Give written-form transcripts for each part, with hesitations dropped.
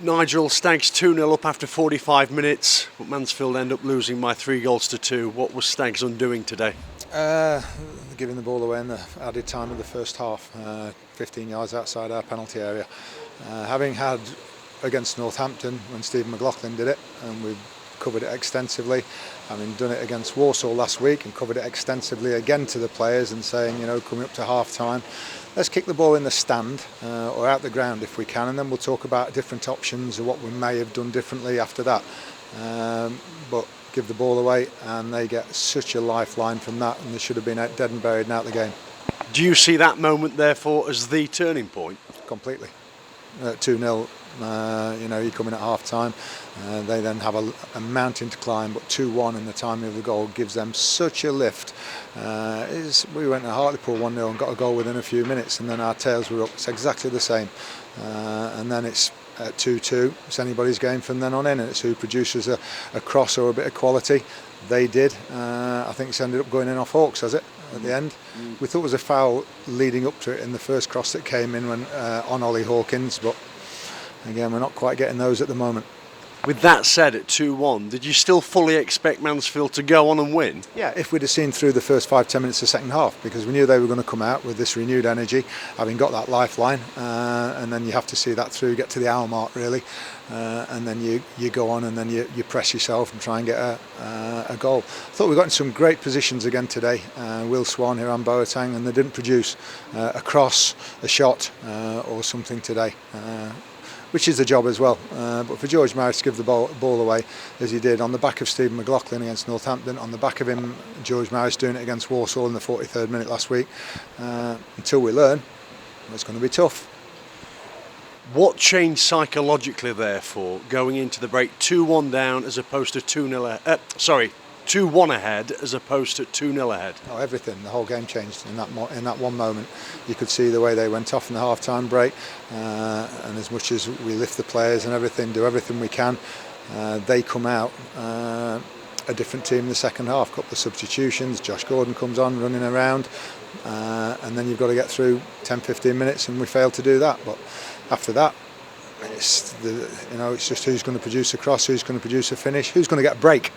Nigel, Stags 2-0 up after 45 minutes, but Mansfield end up losing by 3-2. What was Stags undoing today? Giving the ball away in the added time of the first half, 15 yards outside our penalty area. Having had against Northampton when Stephen McLaughlin did it, and we've covered it extensively, having done it against Walsall last week and covered it extensively again to the players and saying, you know, coming up to half time, let's kick the ball in the stand or out the ground if we can, and then we'll talk about different options or what we may have done differently after that. But give the ball away, and they get such a lifeline from that, and they should have been dead and buried and out the game. Do you see that moment, therefore, as the turning point? Completely. 2-0, you know, you come in at half time, they then have a mountain to climb, but 2-1 and the timing of the goal gives them such a lift. We went to Hartlepool 1-0 and got a goal within a few minutes, and then our tails were up. It's exactly the same. And then it's at 2-2, it's anybody's game from then on in, and it's who produces a cross or a bit of quality. They did. I think it's ended up going in off Hawks, has it, at the end? We thought it was a foul leading up to it in the first cross that came in when on Ollie Hawkins, but again, we're not quite getting those at the moment. With that said, at 2-1, did you still fully expect Mansfield to go on and win? Yeah, if we'd have seen through the first 5-10 minutes of the second half, because we knew they were going to come out with this renewed energy, having got that lifeline, and then you have to see that through, get to the hour mark really, and then you go on and then you press yourself and try and get a goal. I thought we got in some great positions again today. Will Swan here on Boateng, and they didn't produce a cross, a shot or something today. Which is the job as well. But for George Maris to give the ball away as he did on the back of Stephen McLaughlin against Northampton, on the back of him, George Maris doing it against Walsall in the 43rd minute last week, until we learn, it's going to be tough. What changed psychologically, therefore, going into the break 2-1 down as opposed to 2-1 ahead as opposed to 2-0 ahead? Oh, everything. The whole game changed in that one moment. You could see the way they went off in the half-time break, and as much as we lift the players and everything, do everything we can, they come out a different team in the second half. A couple of substitutions, Josh Gordon comes on running around, and then you've got to get through 10-15 minutes, and we failed to do that. But after that, it's just who's going to produce a cross, who's going to produce a finish, who's going to get a break.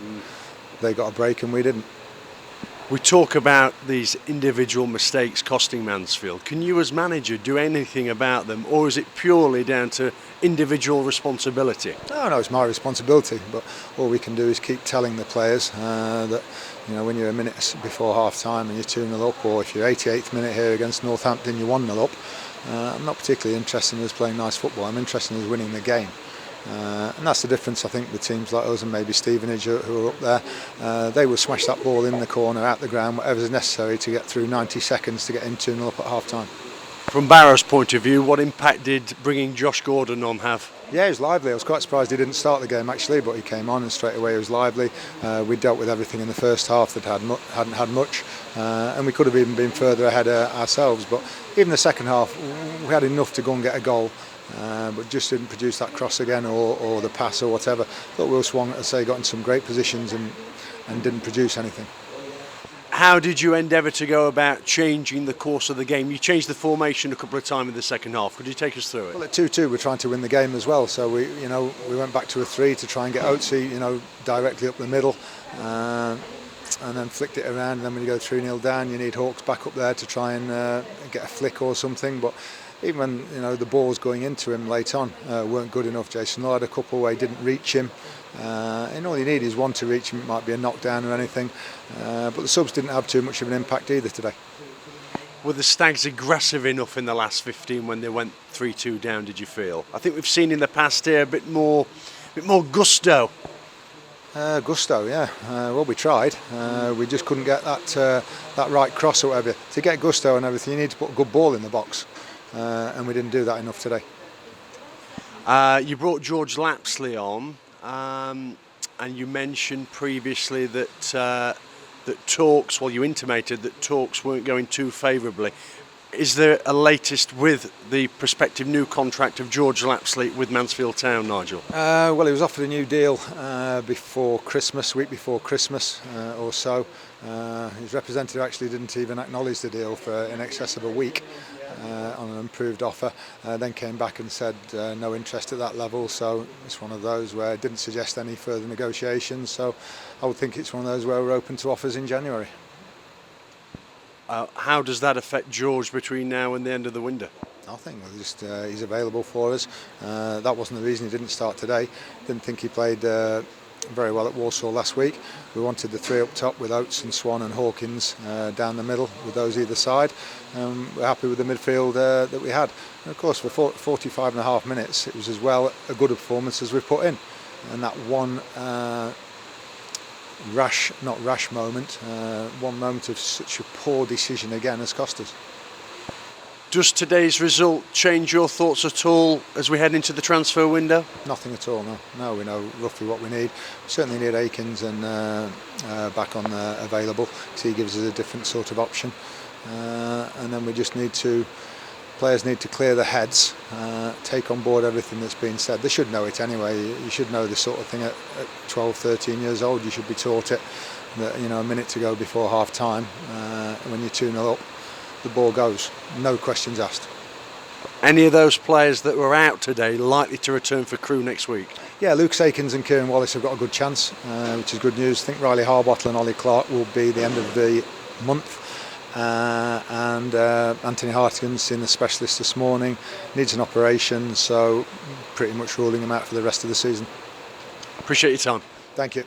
They got a break and we didn't. We talk about these individual mistakes costing Mansfield. Can you as manager do anything about them, or is it purely down to individual responsibility? No, it's my responsibility, but all we can do is keep telling the players that, you know, when you're a minute before half time and you're 2-0 up, or if you're 88th minute here against Northampton you're 1-0 up, I'm not particularly interested in us playing nice football. I'm interested in us winning the game. And that's the difference, I think, with teams like us and maybe Stevenage who are up there. They will smash that ball in the corner, out the ground, whatever's necessary to get through 90 seconds to get in 2-0 up at half time. From Barrow's point of view, what impact did bringing Josh Gordon on have? Yeah, he was lively. I was quite surprised he didn't start the game actually, but he came on and straight away he was lively. We dealt with everything in the first half that hadn't had much, and we could have even been further ahead ourselves. But even the second half, we had enough to go and get a goal. But just didn't produce that cross again or the pass or whatever. Thought Will Swan, as I say, got in some great positions and didn't produce anything. How did you endeavour to go about changing the course of the game? You changed the formation a couple of times in the second half. Could you take us through it? Well, at 2-2 we're trying to win the game as well, so we went back to a 3 to try and get Oatsy, directly up the middle, and then flicked it around. And then when you go 3-0 down, you need Hawks back up there to try and get a flick or something. But even when the balls going into him late on weren't good enough. Jason Law had a couple where he didn't reach him, and all you need is one to reach him. It might be a knockdown or anything, but the subs didn't have too much of an impact either today. Were the Stags aggressive enough in the last 15 when they went 3-2 down, did you feel? I think we've seen in the past here a bit more gusto. Gusto, yeah. Well, we tried. We just couldn't get that right cross or whatever. To get gusto and everything, you need to put a good ball in the box. And we didn't do that enough today. You brought George Lapsley on, and you mentioned previously that talks, well, you intimated that talks weren't going too favourably. Is there a latest with the prospective new contract of George Lapsley with Mansfield Town, Nigel? Well, he was offered a new deal before Christmas, week before Christmas or so. His representative actually didn't even acknowledge the deal for in excess of a week. on an improved offer, then came back and said no interest at that level. So it's one of those where it didn't suggest any further negotiations. So I would think it's one of those where we're open to offers in January. How does that affect George between now and the end of the window? Nothing. Just he's available for us. That wasn't the reason he didn't start today. Didn't think he played very well at Walsall last week. We wanted the three up top with Oates and Swan and Hawkins down the middle with those either side. We're happy with the midfield that we had. And of course, for 45 and a half minutes, it was as well a good a performance as we've put in. And that one not rash moment, one moment of such a poor decision again has cost us. Does today's result change your thoughts at all as we head into the transfer window? Nothing at all, no. No, we know roughly what we need. We certainly need Akins and back on available, so he gives us a different sort of option. And then we just players need to clear their heads, take on board everything that's been said. They should know it anyway. You should know this sort of thing at 12, 13 years old. You should be taught it. That, a minute to go before half time, when you're 2-0 up, the ball goes, no questions asked. Any of those players that were out today likely to return for Crewe next week? Yeah, Luke Sakins and Kieran Wallace have got a good chance, which is good news. I think Riley Harbottle and Ollie Clark will be the end of the month. And Anthony Hartigan's seen the specialist this morning, needs an operation, so pretty much ruling him out for the rest of the season. Appreciate your time. Thank you.